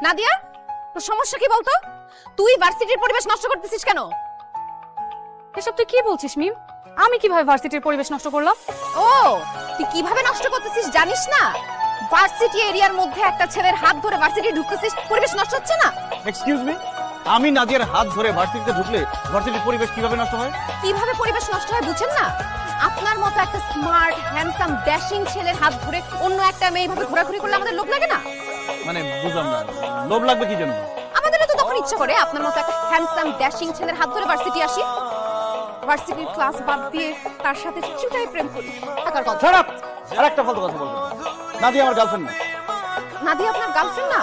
নাদিয়া, তোর সমস্যা কি বলতো? তুই ভার্সিটির পরিবেশ নষ্ট করতেছিস কেন? এসব তুই কি বলছিস মিম? আমি কিভাবে ভার্সিটির পরিবেশ নষ্ট করলাম? ও, তুই কিভাবে নষ্ট করতেছিস জানিস না? ভার্সিটি এরিয়ার মধ্যে একটা ছেলের হাত ধরে ভার্সিটি ঢুকতেছিস, পরিবেশ নষ্ট হচ্ছে না? এক্সকিউজ মি, আমি নাদিয়ার হাত ধরে ভার্সিটিতে ঢুকলে ভার্সিটির পরিবেশ কিভাবে নষ্ট হয়? কিভাবে পরিবেশ নষ্ট হয় বুঝেন না? আপনার মতো একটা স্মার্ট হ্যান্ডসাম ড্যাশিং ছেলের হাত ধরে অন্য একটা মেয়ে এইভাবে ঘোরাঘুরি করলে আমাদের লোভ লাগে না? মানে বুঝলাম না, লোভ লাগবে কি জন্য? আমাদেরও তো তখন ইচ্ছা করে আপনার মতো একটা হ্যান্ডসাম ড্যাশিং ছেলের হাত ধরে ভার্সিটি আসি, ভার্সিটির ক্লাস বাদ দিয়ে তার সাথে চুটাই প্রেম করি। টাকার কথা। Shut up! আরেকটা ফালতু কথা বলবেন। নাদিয়া আমার গার্লফ্রেন্ড না। নাদিয়া আপনার গার্লফ্রেন্ড না?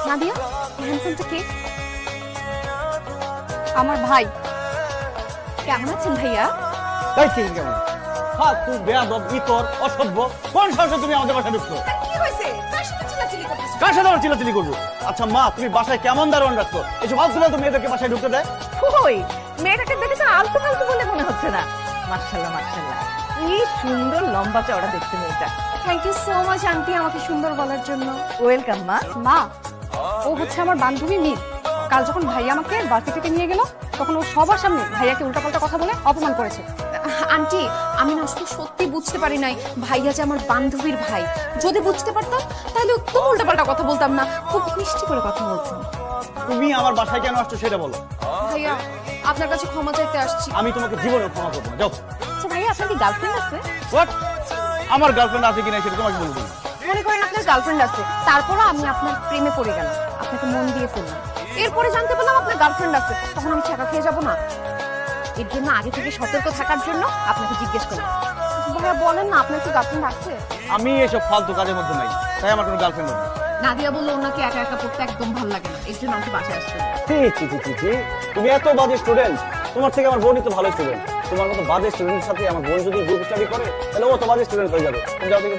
নাদিয়া, হ্যান্ডসামটা কে? আমার ভাই। কেমন আছেন ভাইয়া? তাই কি কেমন? হ্যাঁ, তুই বেয়াদব, ইতর, অসভ্য। কোন সাহসে তুমি আমাদের বাসায় ঢুকছো? কি হয়েছে? কার সাথে চিল্লাচিল্লি করতেছ? কার সাথে আমরা চিল্লাচিল্লি করবো? আচ্ছা মা, তুমি বাসায় কেমন দারোয়ান রাখছো? এসব আলতু ফালতু মেয়েদেরকে বাসায় ঢুকতে দেয়? ওই মেয়েটাকে দেখেছেন আলতু ফালতু বলে মনে হচ্ছে না। মাশাআল্লাহ মাশাআল্লাহ, কি সুন্দর লম্বা চওড়া দেখতে মেয়েটা। Thank you so much aunty আমাকে সুন্দর বলার জন্য। ওয়েলকাম মা। মা, ও হচ্ছে আমার বান্ধবী মিম। কাল যখন ভাইয়া আমাকে ভার্সিটিতে নিয়ে গেল তখন ও সবার সামনে ভাইয়াকে উল্টাপাল্টা কথা বলে অপমান করেছে। আন্টি, আমি না আসলে সত্যি বুঝতে পারি নাই ভাইয়া যে আমার বান্ধবীর ভাই। যদি বুঝতে পারতাম তাহলে একদম উল্টাপাল্টা কথা বলতাম না, খুব মিষ্টি করে কথা বলতাম। তুমি আমার বাসায় কেন আসছো সেটা বলো। ভাইয়া, আপনার কাছে ক্ষমা চাইতে আসছি। আমি তোমাকে জীবনে ক্ষমা করবো না, যাও। আচ্ছা ভাইয়া, আপনার কি গার্লফ্রেন্ড আছে? হোয়াট? আমার গার্লফ্রেন্ড আছে কিনা সেটা তোমাকে বলবো না। মনে করেন আপনার গার্লফ্রেন্ড আছে, তারপরও আমি আপনার প্রেমে পড়ে গেলাম, আপনাকে মন দিয়ে ফেললাম, এরপরে জানতে পারলাম আপনার গার্লফ্রেন্ড আছে, তখন আমি ছাকা খেয়ে যাবো না? এর জন্য আগে থেকে সতর্ক থাকার জন্য আপনাকে জিজ্ঞেস করলাম। ভাইয়া বলেন না, আপনার কি গার্লফ্রেন্ড আছে? আমি এসব ফালতু কাজের মধ্যে নাই, তাই আমার কোনো গার্লফ্রেন্ড নেই। নাদিয়া বললো ওনাকে একা একা পড়তে একদম ভালো লাগে না, এর জন্য আমাকে বাসায় আসতে হবে। তুমি এত বাজে স্টুডেন্ট, তোমার থেকে আমার বোনই তো ভালো স্টুডেন্ট। তোমার মতো বাজে স্টুডেন্টের সাথে আমার বোন যদি গ্রুপ স্টাডি করে তাহলে ও তো বাজে স্টুডেন্ট হয়ে যাবে। তুমি যাও দেখে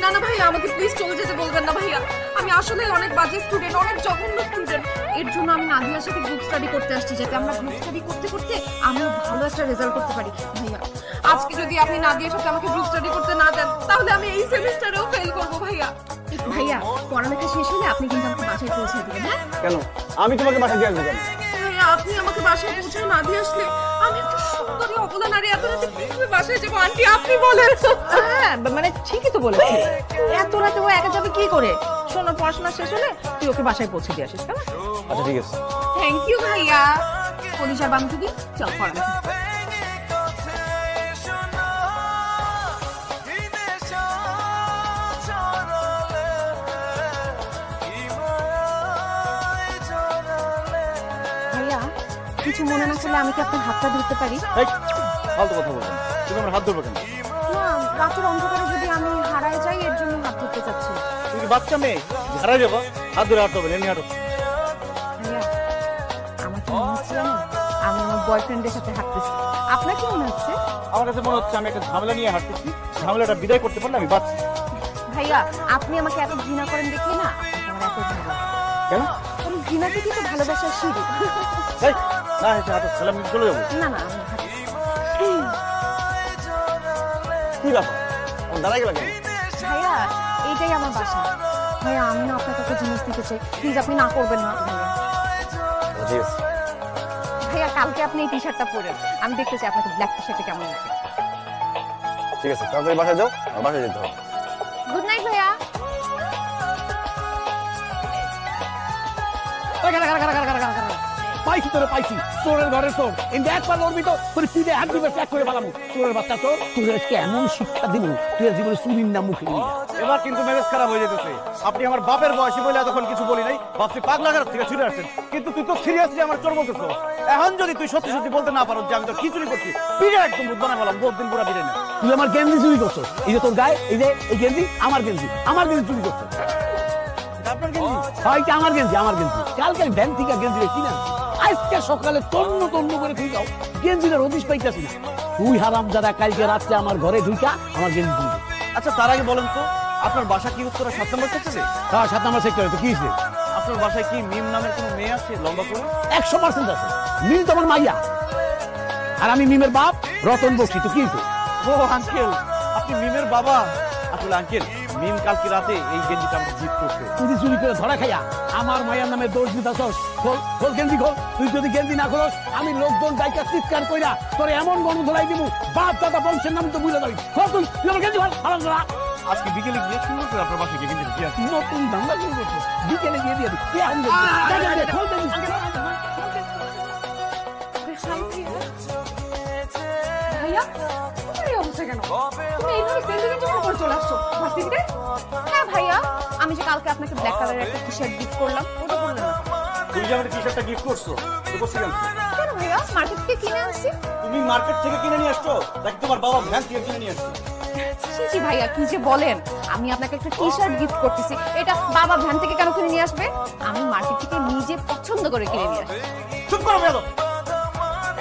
না না ভাইয়া, আমাকে প্লিজ চলে যেতে বলবেন না ভাইয়া, আমি আসলে অনেক বাজে স্টুডেন্ট, অনেক জঘন্য স্টুডেন্ট। এর জন্য আমি নাদিয়ার সাথে গ্রুপ স্টাডি করতে আসছি, যাতে আমরা গ্রুপ স্টাডি করতে করতে আমিও ভালো একটা রেজাল্ট করতে পারি। ভাইয়া, আজকে যদি আপনি নাদিয়ার সাথে আমাকে গ্রুপ স্টাডি করতে না দেন তাহলে আমি এই সেমিস্টারেও ফেল করব। ভাইয়া ভাইয়া, পড়ালেখা শেষ হলে আপনি কিন্তু আমাকে বাসায় পৌঁছে দিবেন। হ্যাঁ? কেন? আমি তোমাকে বাসায় দিয়ে আসবো কেন? ভাইয়া, আপনি আমাকে বাসায় পৌঁছায় না দিয়ে আসলে আমি একটা সুন্দরী অবলা নারী এত রাতে কিভাবে বাসায় যাবো? আন্টি আপনি বলেন। হ্যাঁ মানে ঠিকই তো বলেছি, এত রাতে ও একা যাবে কি করে? শোনো, পড়াশোনা শেষ হলে তুই ওকে বাসায় পৌঁছে দিয়ে আসিস, কেমন? আচ্ছা ঠিক আছে। থ্যাংক ইউ ভাইয়া। কলিজার বান্ধবী, চল পড়ালেখা। ভাইয়া, কিছু মনে না করলে আমি কি আপনার হাতটা ধরতে পারি? এই ফালতু কথা বলবেন, তুমি আমার হাত ধরবে কেন? না, রাতের অন্ধকারে যদি আমি হারায় যাই এর জন্য হাত ধরতে চাচ্ছি। তুমি কি বাচ্চা মেয়ে? হারাই যাবো, হাত ধরে হাঁটতে হবে, এমনি হাঁটো। ভাইয়া, আমার কি মনে হচ্ছে জানেন, আমি আমার বয়ফ্রেন্ডের সাথে হাঁটতেছি। আপনার কি মনে হচ্ছে? আমার কাছে মনে হচ্ছে আমি একটা ঝামেলা নিয়ে হাঁটতেছি, ঝামেলাটা বিদায় করতে পারলে আমি বাঁচি। ভাইয়া, আপনি আমাকে এত ঘৃণা করেন দেখি না আপনাকে আমার এত ভালো লাগে। কেন? কারণ ঘৃণা থেকেই তো ভালোবাসার শুরু। এই না হেঁটে হাঁটো, তাহলে আমি চলে যাবো। না না, আমি হাঁটছি। কি ব্যাপার, আমার দাঁড়াই গেল কেন? ভাইয়া, এইটাই আমার বাসা। ভাইয়া, আমি না আপনার কাছে জিনিস দিতে চাই, প্লিজ আপনি না করবেন না। ভাইয়া ঠিক আছে। ভাইয়া, কালকে আপনি এই টি শার্টটা পরেন, আমি দেখতে চাই আপনাকে ব্ল্যাক টি শার্টে কেমন লাগে। ঠিক আছে, তাড়াতাড়ি বাসায় যাও, আর বাসায় যেতে হবে। গুড নাইট ভাইয়া। পাইছি তোরে, পাইছি চোরের ঘরের চোর। একবার লড়বি তো তোর পিঠে হাত দিবে, প্যাক করে পালাবো। চোরের বাচ্চা চোর, তোদের আজকে এমন শিক্ষা দিব তুই আর জীবনে চুরির নাম মুখে নিবি না। এবার কিন্তু মেজাজ খারাপ হয়ে যেতেছে। আপনি আমার বাপের বয়সী বলে এতক্ষণ কিছু বলি নাই, ভাবছি পাগলা ঘর থেকে ছুটে আসছেন, কিন্তু তুই তো সিরিয়াসলি আমার চোর বলতেছ। এখন যদি তুই সত্যি সত্যি বলতে না পারো যে আমি তো কি চুরি করছি, পিঠে একদম বুধ বানায় বললাম, বহুত দিন পুরা পিঠে না। তুই আমার গেঞ্জি চুরি করছো, এই যে তোর গায়ে এই যে এই গেঞ্জি আমার গেঞ্জি, আমার গেঞ্জি চুরি করছো। আপনার গেঞ্জি? হয় আমার গেঞ্জি, আমার গেঞ্জি। কালকে ভ্যান থেকে গেঞ্জি কিনা আজকে সকালে তন্ন তন্ন করে তুই যাও, গেঞ্জিটা রদিস পাইতেছি না। তুই হারাম যারা কালকে রাত্রে আমার ঘরে ঢুকা আমার গেঞ্জি তুই। আচ্ছা তার আগে বলেন তো, আপনার বাসা কি উত্তরা 7 নম্বর সেক্টরে? হ্যাঁ 7 নম্বর সেক্টরে। তো কি হয়েছে? আপনার বাসায় কি মিম নামের কোনো মেয়ে আছে লম্বা করে? 100% আছে। মিম তোমার মাইয়া, আর আমি মিমের বাপ রতন বক্সি। তো কি হয়েছে? ও আঙ্কেল, আপনি মিমের বাবা। আসলে আঙ্কেল, মিম কালকে রাতে এই গেঞ্জিটা আমাকে গিফট করছে। তুই চুরি করে ধরা খাইয়া আমার মায়ের নামে দোষ দিতাছস। খোল খোল গেঞ্জি খোল। তুই যদি গেঞ্জি না খোলস আমি লোকজন ডাইকা চিৎকার কইরা তোর এমন গন্ধ ধরাই দিব বাপ দাদা বংশের নাম তো ভুলে যাবি। খোল তুই আমার গেঞ্জি খোল। হারাম করা আজকে বিকেলে গিয়ে সুন্দর করে আপনার বাসায় গিয়ে গেঞ্জি দিয়ে আসি। নতুন ধান্দা শুরু করছে। বিকেলে গিয়ে দিয়ে দিই। খোল গেঞ্জি। ভাইয়া তোমার এই অবস্থা কেন? তুমি এইভাবে সেলফি গেঞ্জি পরে চলে আসছো ভার্সিটিতে? হ্যাঁ ভাইয়া, আমি যে কালকে আপনাকে ব্ল্যাক কালারের একটা টি শার্ট গিফট করলাম, ওটা পরলেন না? তুমি যে আমাকে টি শার্টটা গিফট করছো, তো করছি কেন? কেন ভাইয়া, মার্কেট থেকে কিনে আনছি। তুমি মার্কেট থেকে কিনে নিয়ে আসছো? দেখ তোমার বাবা ভ্যান থেকে কিনে নিয়ে আসছে। জি ভাইয়া, কি যে বলেন, আমি আপনাকে একটা টি শার্ট গিফট করতেছি, এটা বাবা ভ্যান থেকে কেন কিনে নিয়ে আসবে? আমি মার্কেট থেকে নিজে পছন্দ করে কিনে নিয়ে আসি। চুপ করো বেয়াদব।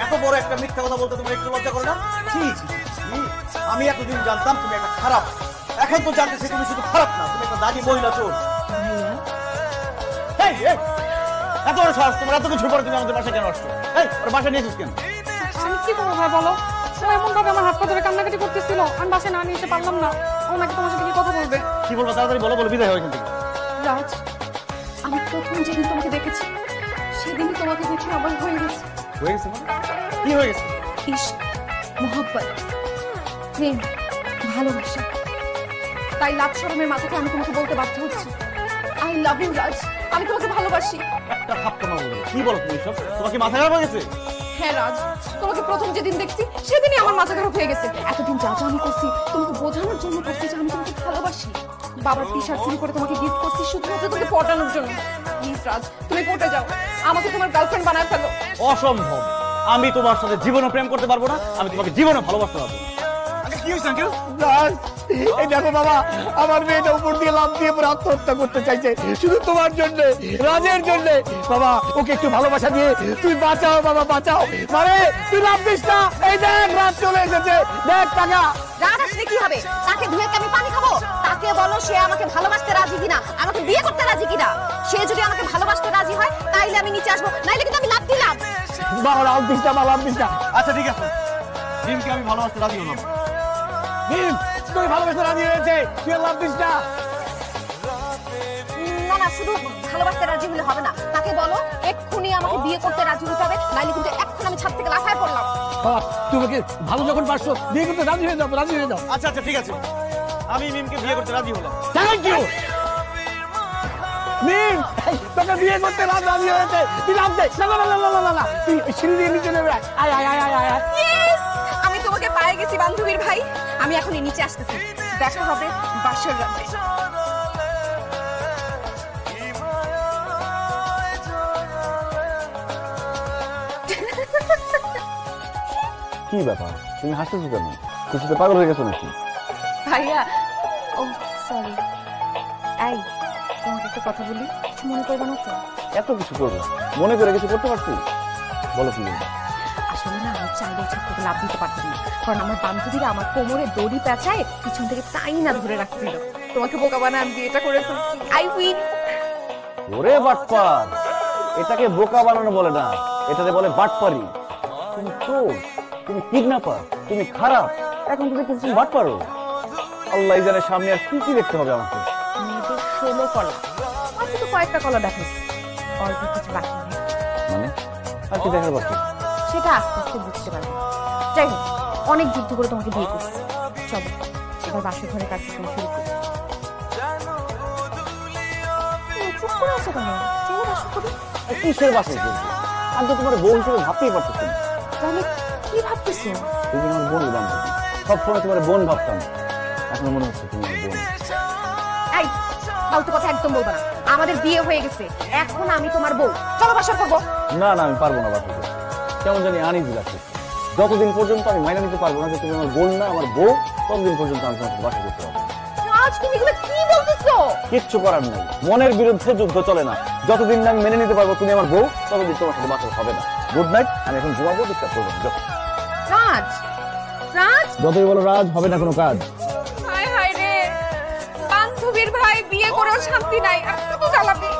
এত বড় একটা মিথ্যা কথা বলতে তোমার একটু লজ্জা করে না? ছি ছি ছি। আমি এতদিন জানতাম তুমি একটা খারাপ, এখন তো জানতেছি তুমি শুধু খারাপ না, তুমি একটা দাগি মহিলা চোর। এই, এই, এত বড় সাহস তোমার, এত কিছু পরে তুমি আমাদের বাসায় কেন আসছো? এই, ওর বাসায় নিয়ে এসেছিস কেন? আমি কি করবো ভাই বলো? ও এমন ভাবে আমার হাত পা ধরে কান্নাকাটি করতেছিল, আমি বাসায় না নিয়ে এসে পারলাম না। ও নাকি তোমার সাথে কি কথা বলবে। কি বলবো তাড়াতাড়ি বলো, বলো বিদায় হয় এখান থেকে। রাজ, আমি প্রথম যেদিন তোমাকে দেখেছি সেদিনই তোমাকে দেখে আমার হয়ে গেছে হয়ে গেছে মানে? কি হয়ে গেছে? ইশক, মোহব্বত, প্রেম, ভালোবাসা। তাই লাভ শরমের মাথাকে আমি তোমাকে বলতে বাধ্য হচ্ছি, আই লাভ ইউ রাজ, আমি তোমাকে ভালোবাসি। একটা থাপ্পড় না বলবে। কি বলো তুমি সব? তোমাকে মাথা খারাপ হয়ে গেছে? হ্যাঁ রাজ, তোমাকে প্রথম যেদিন দেখছি সেদিনই আমার মাথা খারাপ হয়ে গেছে। এতদিন যা যা আমি করছি তোমাকে বোঝানোর জন্য করছি যে আমি তোমাকে ভালোবাসি। বাবার টি শার্ট চুরি করে তোমাকে গিফট করছি শুধুমাত্র তোমাকে পটানোর জন্য। প্লিজ রাজ, তুমি পটে যাও, আমাকে তোমার গার্লফ্রেন্ড বানায় ফেলো। অসম্ভব, আমি তোমার সাথে জীবনে প্রেম করতে পারবো না, আমি তোমাকে জীবনে ভালোবাসতে পারবো না। কি হয়েছে আঙ্কেল? রাজ, এই দেখো বাবা, আমার মেয়েটা উপর দিয়ে লাফ দিয়ে পরে আত্মহত্যা করতে চাইছে শুধু তোমার জন্য, রাজের জন্য। বাবা ওকে একটু ভালোবাসা দিয়ে তুই বাঁচাও বাবা, বাঁচাও। মানে তুই লাভ দিস না। এই দেখ রাজ চলে এসেছে, দেখ টাকা। রাজ আসলে কি হবে? তাকে ধুয়ে কি আমি পানি খাবো? তাকে বলো সে আমাকে ভালোবাসতে রাজি কিনা, আমাকে বিয়ে করতে রাজি কিনা। সে যদি আমাকে ভালোবাসতে রাজি হয় তাইলে আমি নিচে আসবো, নাইলে কিন্তু আমি লাভ দিলাম। বাবা লাভ দিস না, বাবা লাভ দিস না। আচ্ছা ঠিক আছে, জিমকে আমি ভালোবাসতে রাজি হলাম। ভীম, তুই ভালোবাসা রাজি হয়েছে, তুই লাভ দিস না। না না, শুধু ভালোবাসতে রাজি হলে হবে না, তাকে বলো এক্ষুনি আমাকে বিয়ে করতে রাজি হতে হবে, নাইলে কিন্তু এখন আমি ছাদ থেকে লাফায় পড়লাম। বাবা তুমি ভালো যখন পারছো বিয়ে করতে রাজি হয়ে যাও, রাজি হয়ে যাও। আচ্ছা আচ্ছা ঠিক আছে, আমি মিমকে বিয়ে করতে রাজি হলাম। থ্যাংক ইউ মিম, তোকে বিয়ে করতে রাজি হয়েছে। তুই লাভ দে। না না না না না না, তুই সিঁড়ি দিয়ে নিচে নেমে আয়। আয় আয় আয় আয় আয়। ইয়েস, আমি তোমাকে পেয়ে গেছি বান্ধবীর ভাই। আমি এখনই নিচে আসতেছি, দেখা হবে বাসর রাতে। কি ব্যাপার, তুমি হাসতেছো কেন? খুশিতে পাগল হয়ে গেছো নাকি? ভাইয়া, ও সরি। এই, তোমাকে একটা কথা বলি, কিছু মনে করবে না তো? এত কিছু করবো, মনে করে কিছু করতে পারছি? বলো কি বলবো? আসলে না, আমি চাইলেও ছাদ থেকে লাভ দিতে পারতাম না, কারণ আমার বান্ধবীরা আমার কোমরে দড়ি পেঁচায় পিছন থেকে টাই না ধরে রাখছিল। তোমাকে বোকা বানায় আমি বিয়েটা করে ফেলছি। I win. ওরে বাটপার, এটাকে বোকা বানানো বলে না, এটাকে বলে বাটপারি। তুমি চোর, তুমি কিডন্যাপার, তুমি খারাপ, এখন তুমি কিছু বাটপারো। আল্লাহ জানে সামনে আর কি কি দেখতে হবে আমাকে। মেয়েদের 16 কলা, আমি তো কয়েকটা কলা দেখাচ্ছি, অল্প কিছু বাকি নেই। মানে আর কি দেখার বাকি? সেটা আস্তে আস্তে বুঝতে পারবে। যাই হোক, অনেক যুদ্ধ করে তোমাকে বিয়ে করছি, চলো এবার বাসর ঘরে কার্যক্রম শুরু করি। চুপ করে আছো কেন? চলো বাসর করি। কিসের বাসে করবো? আমি তো তোমার বউ হিসেবে ভাবতেই পারতেছি না। তাহলে কি ভাবতেছো? তুমি আমার বোন বান্ধবী, সবসময় তোমার বোন ভাবতাম, এখন মনে হচ্ছে তুমি আমার বোন। এই, ফালতু কথা একদম বলবা না, আমাদের বিয়ে হয়ে গেছে, এখন আমি তোমার বউ। চলো বাসর করবো। না না, আমি পারবো না বাসা করতে, কেমন জানি আনইজি লাগছে। যতদিন পর্যন্ত আমি মাইনে নিতে পারবো না যে তুমি আমার বোন না আমার বউ, ততদিন পর্যন্ত আমি তোমার সাথে বাসা করতে পারবো না। আজ তুমি এগুলো কি বলতেছো? কিচ্ছু করার নেই, মনের বিরুদ্ধে যুদ্ধ চলে না। যতদিন না আমি মেনে নিতে পারবো তুমি আমার বউ, ততদিন তোমার সাথে বাসা হবে না। গুড নাইট, আমি এখন ঘুমাবো, ডিস্টার্ব করবো না। রাজ, রাজ, যতই বলো রাজ, হবে না কোনো কাজ। হায় হায় রে, বান্ধবীর ভাই বিয়ে করেও শান্তি নাই, আর শুধু জ্বালাবি।